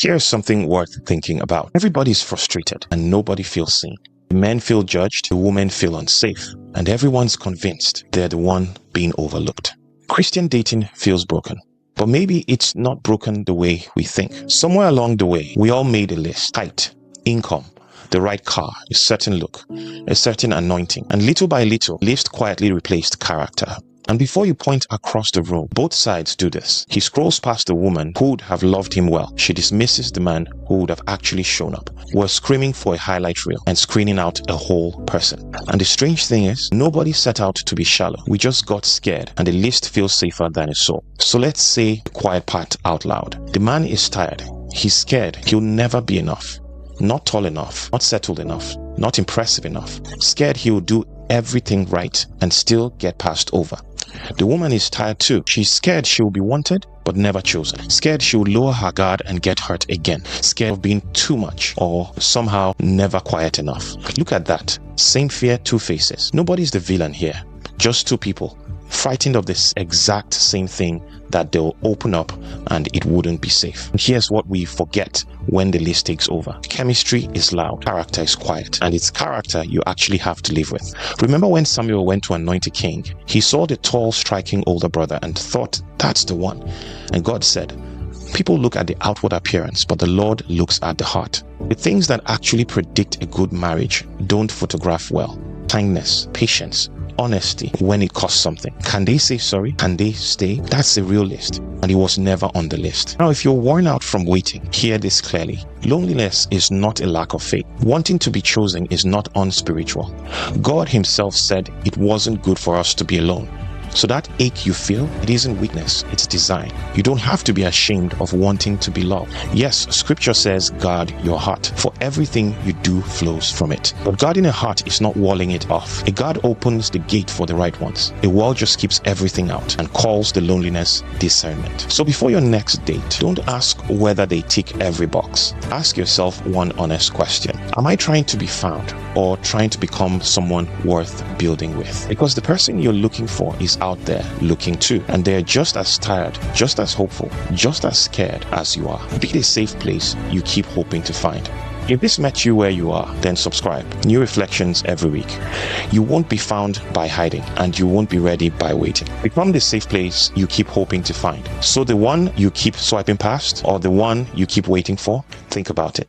Here's something worth thinking about. Everybody's frustrated and nobody feels seen. The men feel judged, the women feel unsafe, and everyone's convinced they're the one being overlooked. Christian dating feels broken. But maybe it's not broken the way we think. Somewhere along the way, we all made a list. Height, income, the right car, a certain look, a certain anointing. And little by little, list quietly replaced character. And before you point across the room, both sides do this. He scrolls past the woman who would have loved him well. She dismisses the man who would have actually shown up. We're screaming for a highlight reel and screening out a whole person. And the strange thing is, nobody set out to be shallow. We just got scared and the list feels safer than a soul. So let's say the quiet part out loud. The man is tired. He's scared. He'll never be enough. Not tall enough, not settled enough, not impressive enough. Scared he'll do everything right and still get passed over. The woman is tired too. She's scared she will be wanted but never chosen. Scared she will lower her guard and get hurt again. Scared of being too much or somehow never quiet enough. Look at that. Same fear, two faces. Nobody's the villain here. Just two people frightened of this exact same thing, that they'll open up and it wouldn't be safe. And here's what we forget when the list takes over. Chemistry is loud, character is quiet, and it's character you actually have to live with. Remember when Samuel went to anoint a king? He saw the tall, striking older brother and thought, that's the one. And God said, people look at the outward appearance, but the Lord looks at the heart. The things that actually predict a good marriage don't photograph well. Kindness, patience, honesty when it costs something. Can they say sorry? Can they stay? That's the real list. And it was never on the list. Now, if you're worn out from waiting, hear this clearly. Loneliness is not a lack of faith. Wanting to be chosen is not unspiritual. God himself said it wasn't good for us to be alone. So that ache you feel, it isn't weakness, it's design. You don't have to be ashamed of wanting to be loved. Yes, scripture says guard your heart, for everything you do flows from it. But guarding a heart is not walling it off. A guard opens the gate for the right ones. A wall just keeps everything out and calls the loneliness discernment. So before your next date, don't ask whether they tick every box. Ask yourself one honest question. Am I trying to be found or trying to become someone worth building with? Because the person you're looking for is out there looking too, and they're just as tired, just as hopeful, just as scared as you are. Be the safe place you keep hoping to find. If this met you where you are, then subscribe. New reflections every week. You won't be found by hiding, and you won't be ready by waiting. Become the safe place you keep hoping to find. So the one you keep swiping past, or the one you keep waiting for, think about it.